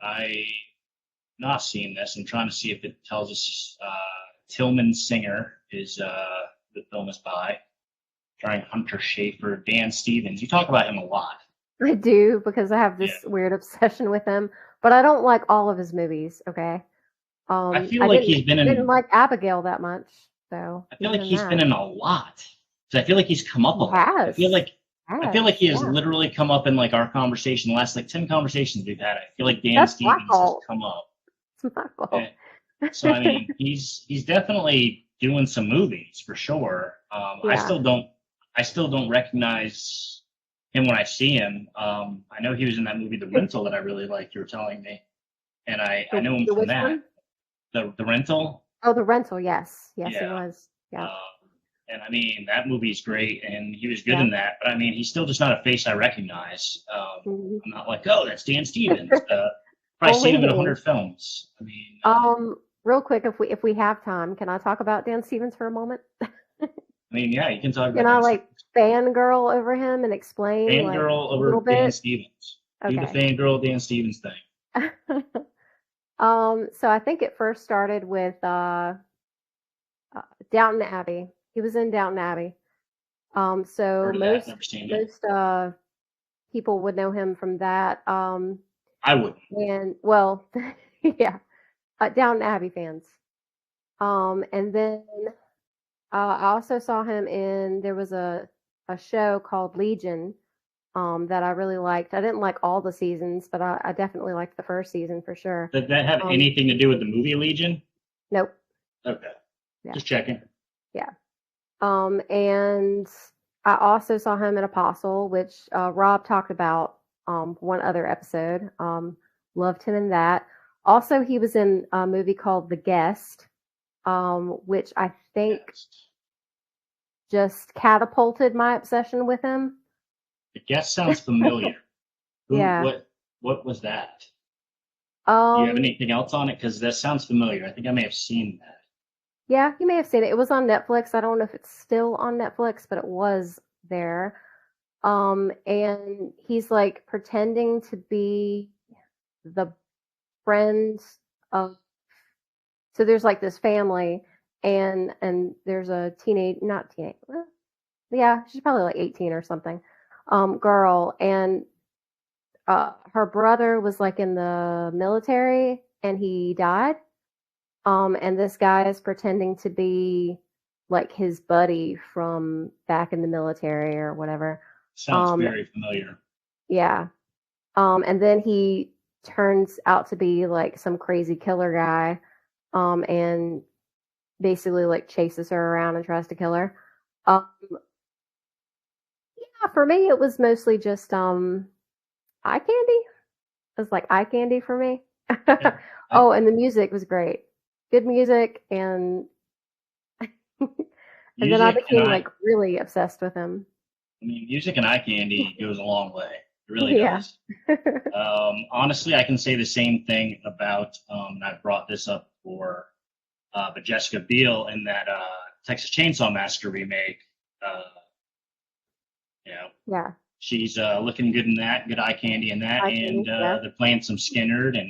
I not seen this. I'm trying to see if it tells us Tillman Singer is the film is by, starring Hunter Schafer, Dan Stevens. You talk about him a lot. I do because I have Yeah. this weird obsession with him, but I don't like all of his movies. Okay, I feel I like didn't he's been didn't in like Abigail that much, so I he feel was like in he's been that. in a lot. So I feel like he's come up a He lot. has, I feel like he has yeah. literally come up in like our conversation, the last like 10 conversations we've had. I feel like Dan That's my Stevens has fault. come up. It's my Eh, fault. So I mean, he's definitely doing some movies for sure. Yeah. I still don't recognize him when I see him. I know he was in that movie The Rental that I really liked. You were telling me, and I The, know him the from which that. one? The Rental, Oh, The Rental. Yes, yes, he yeah. was. Yeah, And I mean that movie's great, and he was good yeah. in that. But I mean, he's still just not a face I recognize. Mhm. I'm not like, oh, that's Dan Stevens. Probably seen Only him in me. 100 films. I mean, Real quick, if we have time, can I talk about Dan Stevens for a moment? yeah, you can talk Can about I Dan like Stevens. fangirl over him and explain like Fangirl a little over Dan bit? Stevens. Do the Okay. fangirl Dan Stevens thing. So I think it first started with uh, Downton Abbey. He was in Downton Abbey. So Heard of that? Never seen it. most people would know him from that. I wouldn't. And well, yeah, Downton Abbey fans. And then I also saw him in there was a show called Legion that I really liked. I didn't like all the seasons, but I definitely liked the first season for sure. Did that have Um, anything to do with the movie Legion? nope. Okay, Yeah. just checking. Yeah. And I also saw him in Apostle, which Rob talked about one other episode. Loved him in that. Also, he was in a movie called The Guest, which I think Yes. just catapulted my obsession with him. The guest sounds familiar. Who? Yeah. What was that? Do you have Um, anything else on it? Because that sounds familiar. I think I may have seen that. yeah, you may have seen it. It was on Netflix. I don't know if it's still on Netflix, but it was there. And he's like pretending to be the friend of so there's like this family and there's a teenage not teenage well, yeah, she's probably like 18 or something, girl, and her brother was like in the military and he died. And this guy is pretending to be like his buddy from back in the military or whatever. Sounds Um, very familiar. yeah. And then he turns out to be like some crazy killer guy, and basically like chases her around and tries to kill her. Um, yeah, for me, it was mostly just eye candy. It was like eye candy for me. Yeah. I, Oh, and the music was great. Good music, and and then I music and became like really obsessed with him. music and eye candy goes a long way. It really Yeah. does. Honestly, I can say the same thing about, and I've brought this up before, but Jessica Biel in that Texas Chainsaw Massacre remake. Uh, you know, Yeah. she's looking good in that, good eye candy in that, Eye and candy. Yeah. they're playing some Skinnerd, and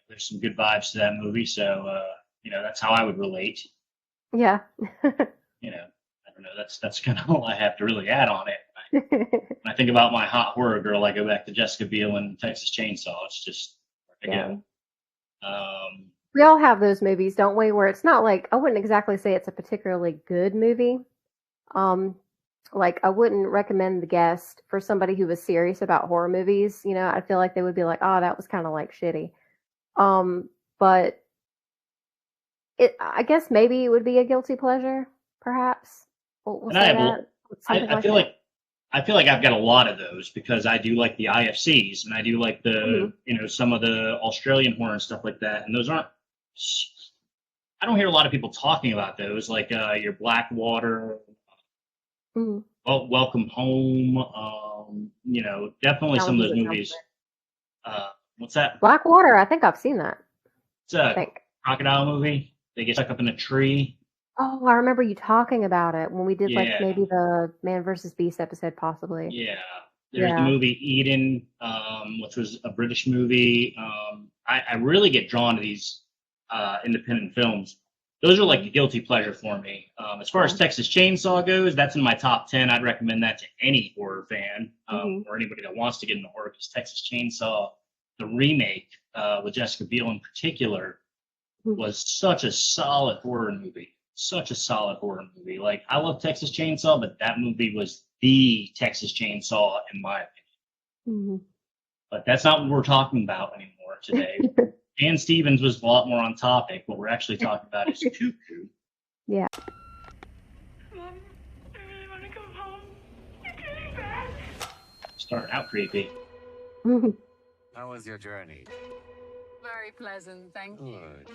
there's some good vibes to that movie. So that's how I would relate. Yeah. I don't know. That's kind of all I have to really add on it. When I think about my hot horror girl, I go back to Jessica Biel and Texas Chainsaw. It's just Yeah. where I go. We all have those movies, don't we? Where it's not like I wouldn't exactly say it's a particularly good movie. Um, like I wouldn't recommend The Guest for somebody who was serious about horror movies. I feel like they would be like, "Oh, that was kind of like shitty." But I guess maybe it would be a guilty pleasure, perhaps. We'll And I say have, that something I like feel that. like I've got a lot of those because I do like the IFCs and I do like Hmm. some of the Australian horror and stuff like that. And those aren't. I don't hear a lot of people talking about those, like your Blackwater, Hmm. Welcome Home. Definitely some of Sounds those it sounds movies. good. What's that? Blackwater. I think I've seen that. It's I a think. crocodile movie. They get stuck up in a tree. Oh, I remember you talking about it when we did like Yeah, maybe the Man versus Beast episode, possibly. yeah. There's the Yeah. movie Eden, which was a British movie. I really get drawn to these independent films. Those are like the guilty pleasure for me. As far as Yeah. Texas Chainsaw goes, that's in my top 10. I'd recommend that to any horror fan Hmm. or anybody that wants to get into horror, because Texas Chainsaw, the remake with Jessica Biel in particular, was such a solid horror movie. Such a solid horror movie. Like, I love Texas Chainsaw, but that movie was the Texas Chainsaw in my opinion. Hmm. But that's not what we're talking about anymore today. Dan Stevens was a lot more on topic. What we're actually talking about is Cuckoo. Yeah. Mom, I really want to go home. You're getting back. Starting out creepy. How was your journey? Very pleasant, thank you. Good.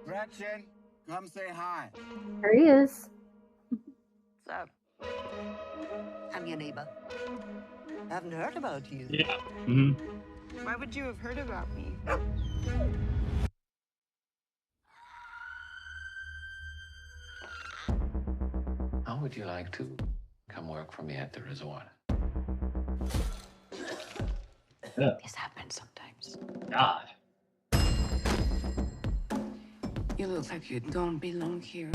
Gretchen, come say hi. There he is. What's up? I'm your neighbor. Haven't heard about you. Yeah. Hmm. Why would you have heard about me? How would you like to come work for me at the resort? Yeah. This happens sometimes. God. You look like you don't belong here.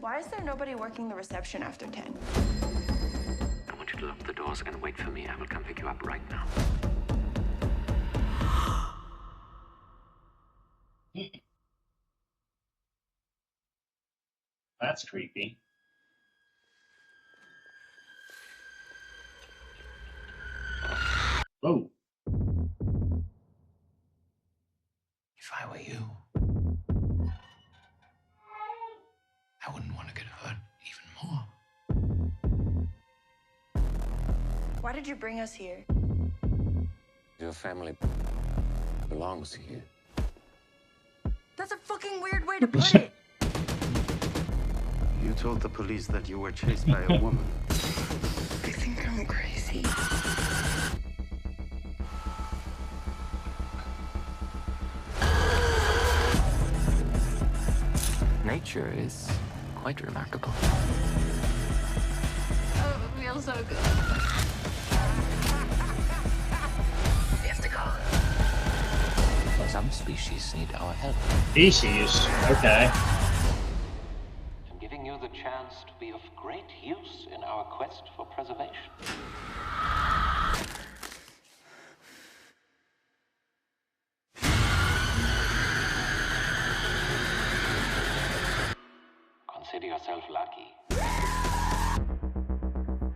Why is there nobody working the reception after 10? I want you to lock the doors and wait for me. I will come pick you up right now. That's creepy. Whoa. If I were you, I wouldn't want to get hurt even more. Why did you bring us here? Your family belongs here. That's a fucking weird way to put it. You told the police that you were chased by a woman. I think I'm crazy. Nature is quite remarkable. Oh, it feels so good. We have to go. Some species need our help. Species. Okay. I'm giving you the chance to be of great use in our quest for preservation. Consider yourself lucky.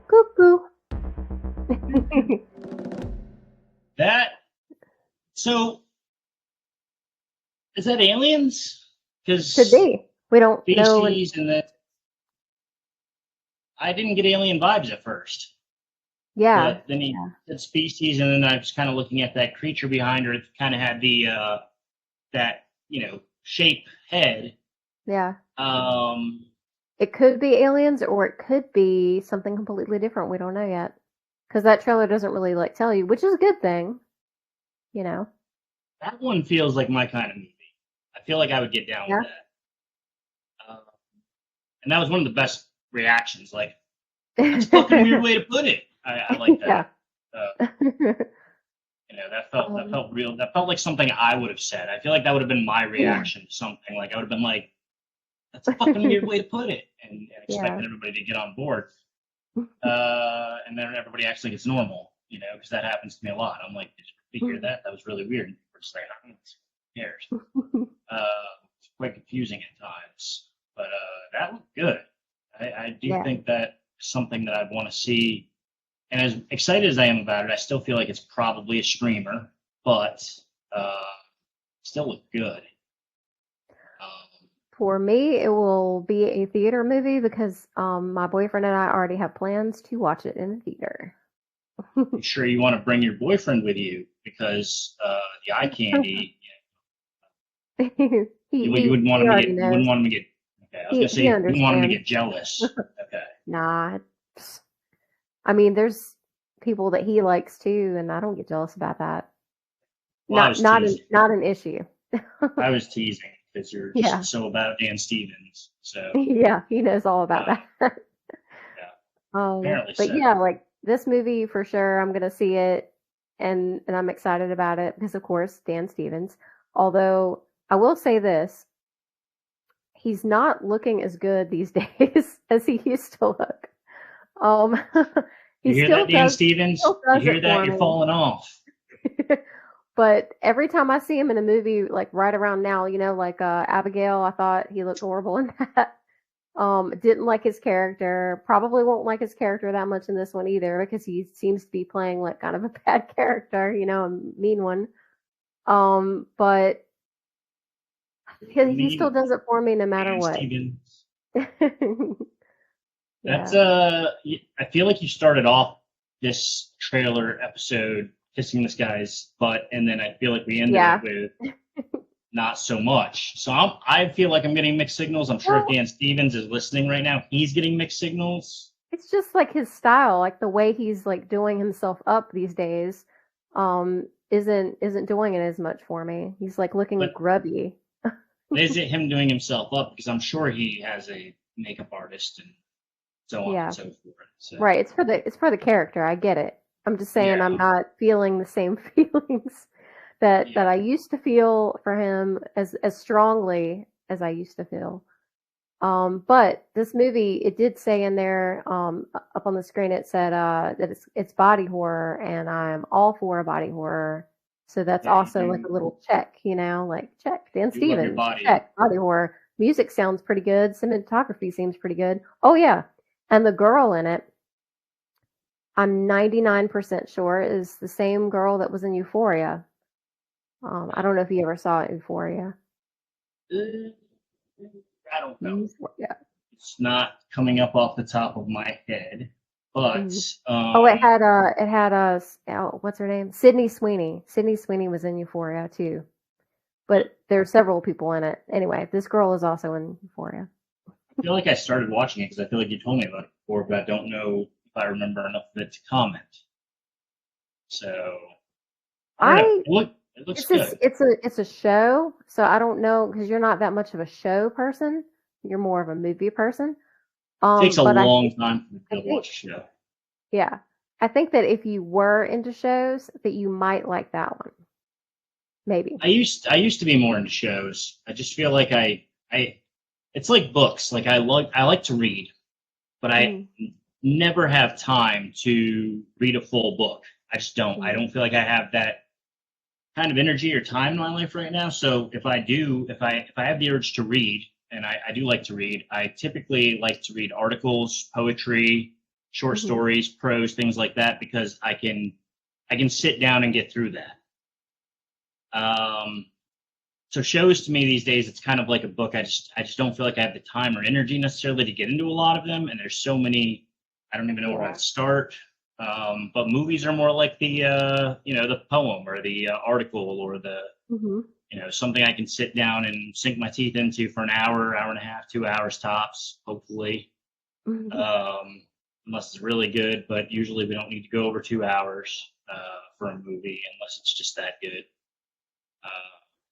Cuckoo. That. So. Is that aliens? Because Could be. We don't know. species and that. I didn't get alien vibes at first. Yeah. But then he said species, and then I was kind of looking at that creature behind her. It kind of had the that shape head. Yeah. Um, It could be aliens, or it could be something completely different. We don't know yet, because that trailer doesn't really tell you, which is a good thing. that one feels like my kind of movie. I feel like I would get down Yeah. with that. And that was one of the best reactions. Like, that's a fucking weird way to put it. I like that. That felt real. That felt like something I would have said. I feel like that would have been my reaction to something. Like, I would have been like, that's a fucking weird way to put it, and expected everybody to get on board. And then everybody actually gets normal, because that happens to me a lot. I'm like, did you hear that? That was really weird. And people are just like, who cares? It's quite confusing at times, but that looked good. I do think that something that I'd want to see. And as excited as I am about it, I still feel like it's probably a streamer, but still look good. For me, it will be a theater movie because my boyfriend and I already have plans to watch it in the theater. I'm sure you want to bring your boyfriend with you because the eye candy. You wouldn't want him to get. You wouldn't want him to get. Okay, I was gonna say you wouldn't want him to get jealous. Okay. Nah. I mean, there's people that he likes too, and I don't get jealous about that. Well, not an issue. I was teasing because you're just so about Dan Stevens. So yeah, he knows all about that. Apparently but so. yeah, like this movie for sure, I'm gonna see it. and I'm excited about it because, of course, Dan Stevens. Although I will say this, he's not looking as good these days as he used to look. Um, You he hear still that, Dan does Stevens? still You does hear it that? for You're me. falling off. But every time I see him in a movie, like right around now, like Abigail, I thought he looked horrible in that. Didn't like his character. Probably won't like his character that much in this one either because he seems to be playing like kind of a bad character, a mean one. But he still Mean does it for me no matter Dan what. Stevens. That's Yeah. I feel like you started off this trailer episode kissing this guy's butt, and then I feel like we ended Yeah. it with not so much. So I feel like I'm getting mixed signals. I'm sure if Well, Dan Stevens is listening right now, he's getting mixed signals. it's just like his style, like the way he's like doing himself up these days, isn't doing it as much for me. He's like looking But grubby. is it him doing himself up? Because I'm sure he has a makeup artist and so on and Yeah. so forth. So Right. It's for the character. I get it. I'm just saying I'm yeah, not feeling the same feelings that yeah. I used to feel for him as strongly as I used to feel. But this movie, it did say in there, up on the screen, it said that it's body horror, and I'm all for a body horror. So that's Yeah, also like a little check, like check. Dan you love your Stevens, body. check. Body horror. Music sounds pretty good. Cinematography seems pretty good. Oh yeah, and the girl in it, I'm 99% sure is the same girl that was in Euphoria. I don't know if you ever saw Euphoria. I don't know. Euphoria. It's not coming up off the top of my head, but Mhm. Oh, it had what's her name? Sydney Sweeney. Sydney Sweeney was in Euphoria too. But there are several people in it. Anyway, this girl is also in Euphoria. I feel like I started watching it because I feel like you told me about it before, but I don't know if I remember enough of it to comment. So I don't know. I It looks it's a good. it's a show, so I don't know because you're not that much of a show person. You're more of a movie person. It takes a But long time for me I to think watch a show. yeah, I think that if you were into shows, that you might like that one. Maybe. I used to be more into shows. I just feel like I it's like books. Like I like to read, but I Mhm. never have time to read a full book. I just don't. I Mhm. don't feel like I have that kind of energy or time in my life right now. So if I do, if I have the urge to read, and I do like to read, I typically like to read articles, poetry, short Mhm. stories, prose, things like that, because I can sit down and get through that. Um, so shows to me these days, it's kind of like a book. I just don't feel like I have the time or energy necessarily to get into a lot of them, and there's so many. I don't even know where Yeah. to start. But movies are more like the the poem or the article or the Mhm. something I can sit down and sink my teeth into for an hour, hour and a half, 2 hours tops, hopefully. Mhm. Um, Unless it's really good, but usually we don't need to go over 2 hours for a movie unless it's just that good.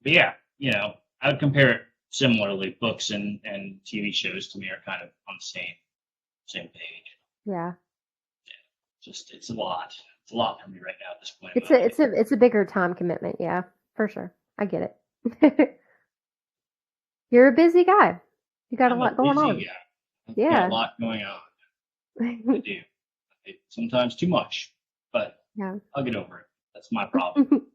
But yeah, I would compare it similarly. Books and TV shows to me are kind of on the same page. Yeah. Just it's a lot. It's a lot for me right now at this point in It's my a life. it's a it's a bigger time commitment, yeah, for sure. I get it. You're a busy guy. You got a I'm a lot going busy on. guy. I've got a Yeah. lot going on. I do. Sometimes too much, but Yeah. I'll get over it. That's my problem.